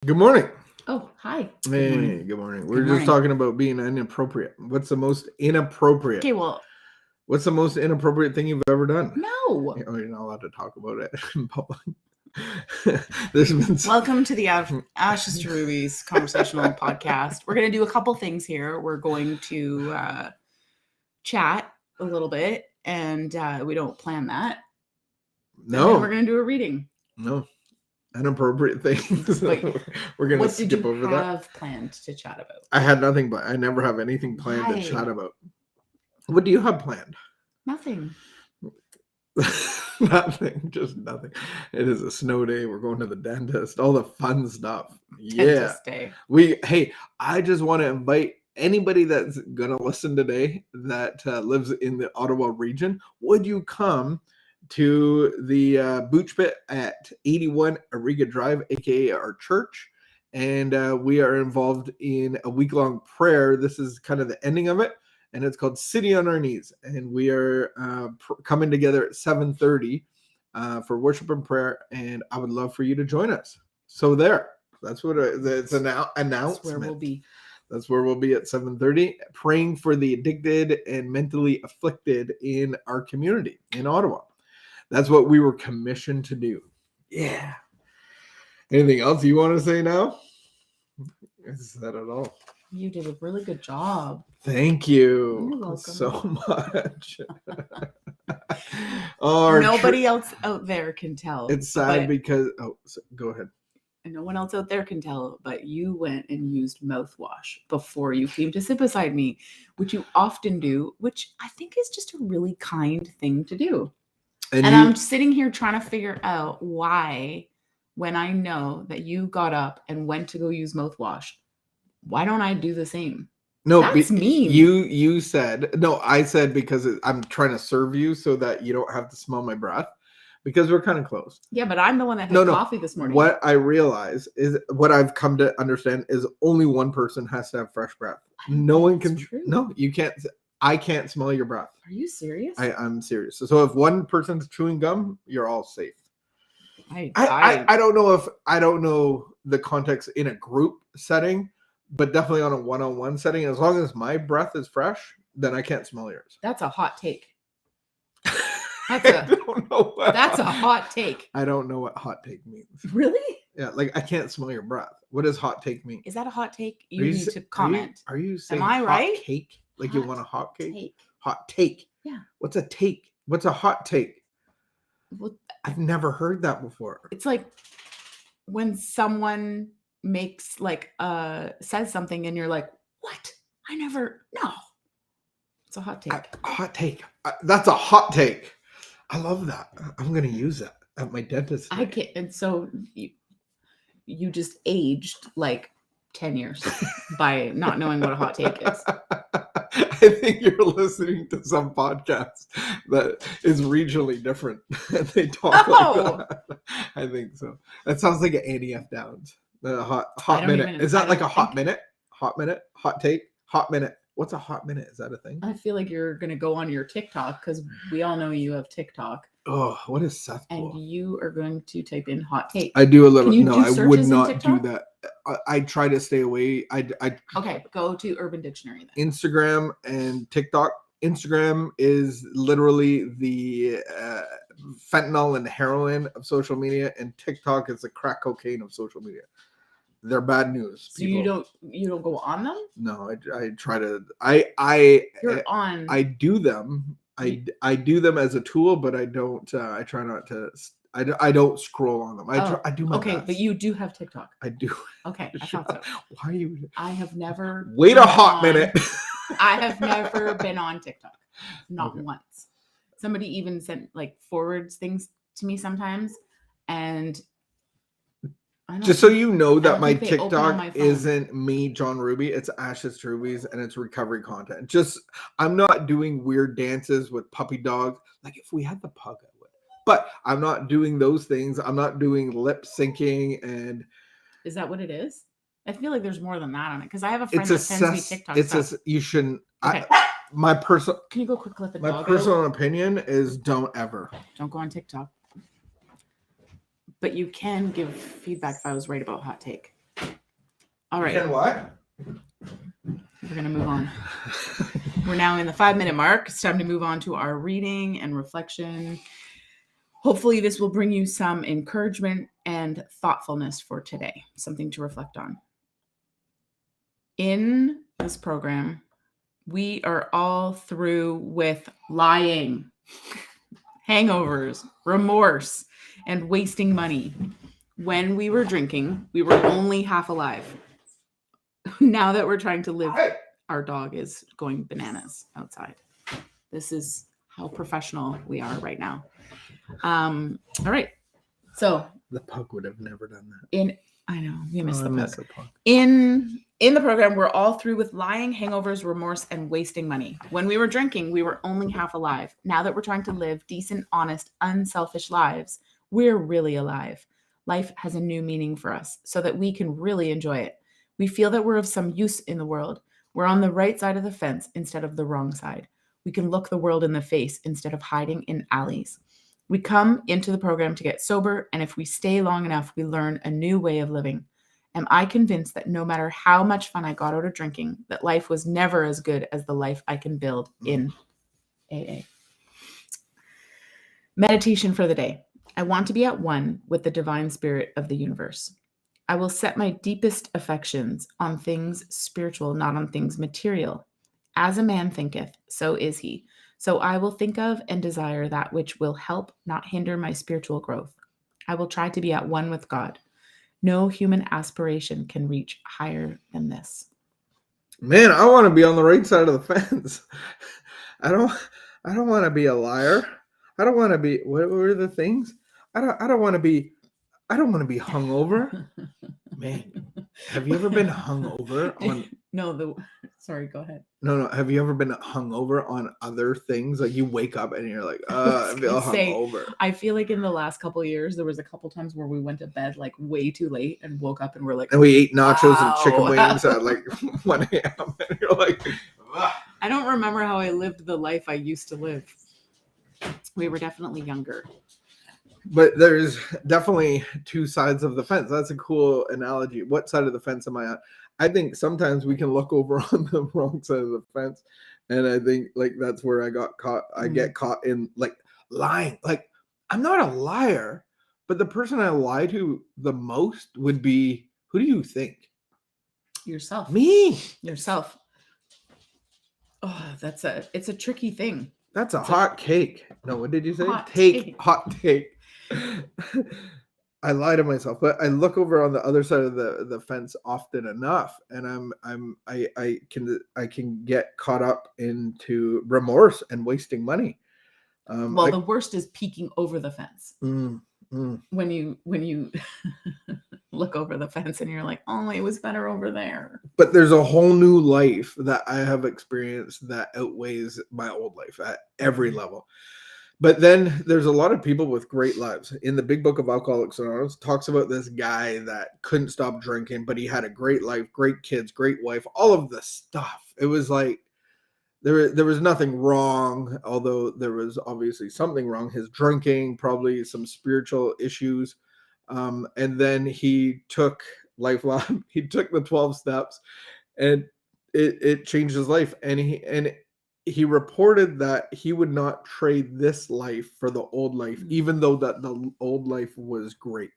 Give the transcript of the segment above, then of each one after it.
Good morning. Oh, hi. Hey, good morning. We're Good just morning. talking about being inappropriate. What's the most inappropriate? Okay, well, What's the most inappropriate thing you've ever done? no. Oh, you're not allowed to talk about it in public. There's been Welcome to the Ashes to Rubies conversational podcast. We're going to do a couple things here. We're going to chat a little bit, and we don't plan that. And then we're no, going to do a reading. inappropriate things. Wait, We're gonna what did skip you over that. have planned to chat about? I had nothing, but I never have anything planned to Why? chat about. What do you have planned? Nothing. Nothing, just nothing. It is a snow day. We're going to the dentist. All the fun stuff. Yeah. Dentist day. Hey, I just want to invite anybody that's gonna listen today that lives in the Ottawa region. Would you come to the Booch Pit at 81 Ariga Drive, aka our church? And we are involved in a week-long prayer. This is kind of the ending of it, and it's called City on Our Knees. And we are coming together at 7:30 for worship and prayer. And I would love for you to join us. So that's what it's an announcement. That's where we'll be. That's where we'll be at 7:30, praying for the addicted and mentally afflicted in our community in Ottawa. That's what we were commissioned to do. Yeah. Anything else you want to say now? Is that at all? You did a really good job. Thank you You're welcome. so much. Nobody else out there can tell. It's sad because go ahead. And no one else out there can tell, but you went and used mouthwash before you came to sit beside me, which you often do, which I think is just a really kind thing to do. And I'm sitting here trying to figure out why, when I know that you got up and went to go use mouthwash, why don't I do the same? No, that's mean. You said, no, I said because I'm trying to serve you so that you don't have to smell my breath. Because we're kind of close. Yeah, but I'm the one that had coffee this morning. What I realize is what I've come to understand is only one person has to have fresh breath. No one can. True. No, you can't. I can't smell your breath. Are you serious? I'm serious. So if one person's chewing gum, you're all safe. I don't know the context in a group setting, but definitely on a one-on-one setting. As long as my breath is fresh, then I can't smell yours. That's a hot take. That's a hot take. I don't know what hot take means. Really? Yeah, like I can't smell your breath. What does hot take mean? Is that a hot take? You need to comment. Are you saying am I hot right? cake? Like you want a hot cake? Take. Hot take. Yeah. What's a take? What's a hot take? Well, I've never heard that before. It's like when someone makes says something and you're like, what? No. It's a hot take. Hot take. That's a hot take. I love that. I'm going to use that at my dentist. I can't. And so you just aged like 10 years by not knowing what a hot take is. I think you're listening to some podcast that is regionally different. They talk like that. I think so. That sounds like an Annie F. Downs. The hot minute. Is that like a hot minute? Hot minute? Hot take? Hot minute. What's a hot minute? Is that a thing? I feel like you're going to go on your TikTok because we all know you have TikTok. Oh, what is Seth? And you are going to type in hot take. I do a little. No, I would not do that. I try to stay away. Okay, go to Urban Dictionary then. Instagram and TikTok. Instagram is literally the fentanyl and heroin of social media, and TikTok is the crack cocaine of social media. They're bad news. So people. you don't go on them? No, I try to. You're on. I do them. I do them as a tool, but I don't. I try not to. I don't scroll on them. I do my best. But you do have TikTok. I do. Okay, I thought so. Why are you? I have never. Wait a hot minute. I have never been on TikTok. Not once. Somebody even sent forwards things to me sometimes, and. Just so you know that my TikTok isn't me, John Ruby. It's Ashes Rubies, and it's recovery content. Just I'm not doing weird dances with puppy dogs. Like if we had the pug, I would. But I'm not doing those things. I'm not doing lip syncing and. Is that what it is? I feel like there's more than that on it because I have a friend that sends me TikTok stuff. You shouldn't. Okay. My personal. Can you go quick let the dog My personal opinion is don't ever. Don't go on TikTok. But you can give feedback if I was right about hot take. All right. You can what? We're going to move on. We're now in the 5-minute mark. It's time to move on to our reading and reflection. Hopefully this will bring you some encouragement and thoughtfulness for today, something to reflect on. In this program, we are all through with lying, hangovers, remorse, and wasting money. When we were drinking, we were only half alive. Now that we're trying to live, our dog is going bananas outside. This is how professional we are right now. All right. So the pug would have never done that. I know we missed the pug. In the program, we're all through with lying, hangovers, remorse, and wasting money. When we were drinking, we were only half alive. Now that we're trying to live decent, honest, unselfish lives, we're really alive. Life has a new meaning for us so that we can really enjoy it. We feel that we're of some use in the world. We're on the right side of the fence instead of the wrong side. We can look the world in the face instead of hiding in alleys. We come into the program to get sober, and if we stay long enough, we learn a new way of living. Am I convinced that no matter how much fun I got out of drinking, that life was never as good as the life I can build in AA? Meditation for the day. I want to be at one with the divine spirit of the universe. I will set my deepest affections on things spiritual, not on things material. As a man thinketh, so is he. So I will think of and desire that which will help, not hinder my spiritual growth. I will try to be at one with God. No human aspiration can reach higher than this. Man, I want to be on the right side of the fence. I don't want to be a liar. I don't want to be, what were the things? I don't want to be hungover. Man, have you ever been hungover on? Sorry, go ahead. No. Have you ever been hungover on other things? Like you wake up and you're like, I feel hungover. I feel like in the last couple of years, there was a couple times where we went to bed like way too late and woke up and we're like, and we ate nachos and chicken wings at like 1 a.m. and you're like, ugh. I don't remember how I lived the life I used to live. We were definitely younger. But there's definitely two sides of the fence. That's a cool analogy. What side of the fence am I on? I think sometimes we can look over on the wrong side of the fence. And I think like that's where I got caught. I get caught in like lying. Like I'm not a liar, but the person I lie to the most would be, who do you think? Yourself. Me. Yourself. Oh, it's a tricky thing. That's a hot cake. No, what did you say? Hot take. Hot take. I lie to myself, but I look over on the other side of the fence often enough, and I can get caught up into remorse and wasting money. The worst is peeking over the fence. When you look over the fence and you're like, oh, it was better over there. But there's a whole new life that I have experienced that outweighs my old life at every level. But then there's a lot of people with great lives. In the Big Book of Alcoholics Anonymous, talks about this guy that couldn't stop drinking, but he had a great life, great kids, great wife, all of the stuff. It was like there was nothing wrong, although there was obviously something wrong. His drinking, probably some spiritual issues. And then he took LifeLab. He took the 12 steps, and it changed his life. And he reported that he would not trade this life for the old life, even though that the old life was great.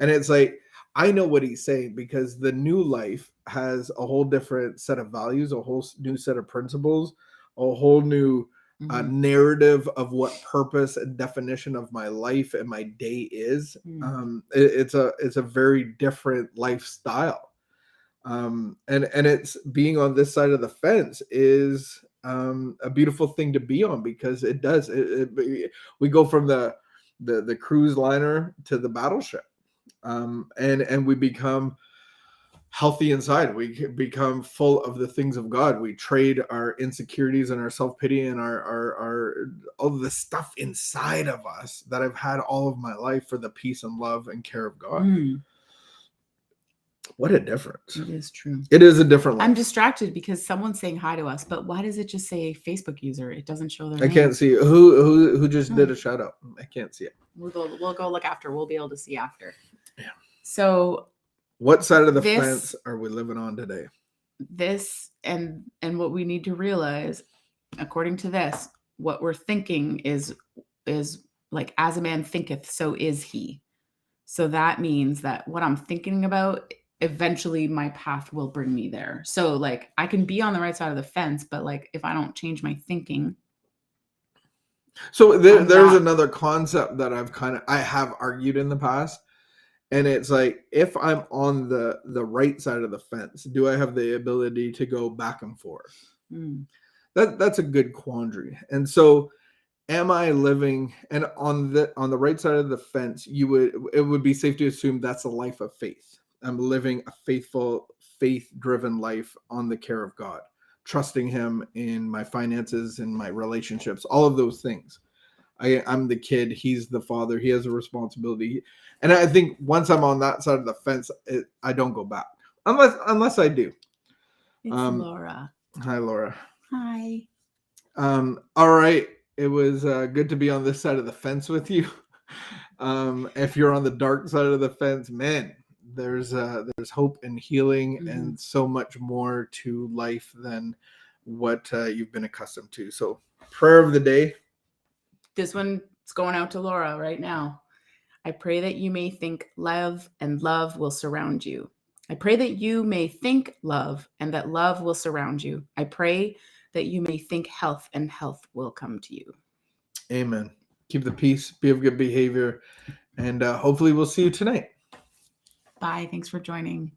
And it's like, I know what he's saying, because the new life has a whole different set of values, a whole new set of principles, a whole new narrative of what purpose and definition of my life and my day is. It's a very different lifestyle. And it's being on this side of the fence is a beautiful thing to be on, because it does. We go from the cruise liner to the battleship, and we become healthy inside. We become full of the things of God. We trade our insecurities and our self-pity and our all the stuff inside of us that I've had all of my life for the peace and love and care of God. What a difference. It is true. It is a different life. I'm distracted because someone's saying hi to us, but why does it just say Facebook user? It doesn't show their name. I can't see who just did a shout out. I can't see it. We'll go look after. We'll be able to see after. Yeah. So What side of the This- fence are we living on today? This and what we need to realize, according to this, what we're thinking is like, as a man thinketh, so is he. So that means that what I'm thinking about, eventually my path will bring me there. So like, I can be on the right side of the fence, but like, if I don't change my thinking. So there's another concept that I have argued in the past. And it's like, if I'm on the right side of the fence, do I have the ability to go back and forth? That's a good quandary. And so, am I living, and on the right side of the fence, it would be safe to assume that's a life of faith. I'm living a faithful, faith-driven life on the care of God, trusting Him in my finances and my relationships, all of those things. I'm the kid. He's the father. He has a responsibility. And I think once I'm on that side of the fence, I don't go back unless I do. It's Laura. Hi, Laura. Hi. All right. It was good to be on this side of the fence with you. If you're on the dark side of the fence, man, there's hope and healing and so much more to life than what you've been accustomed to. So, prayer of the day. This one's going out to Laura right now. I pray that you may think love, and love will surround you. I pray that you may think love, and that love will surround you. I pray that you may think health, and health will come to you. Amen. Keep the peace, be of good behavior, and hopefully we'll see you tonight. Bye. Thanks for joining.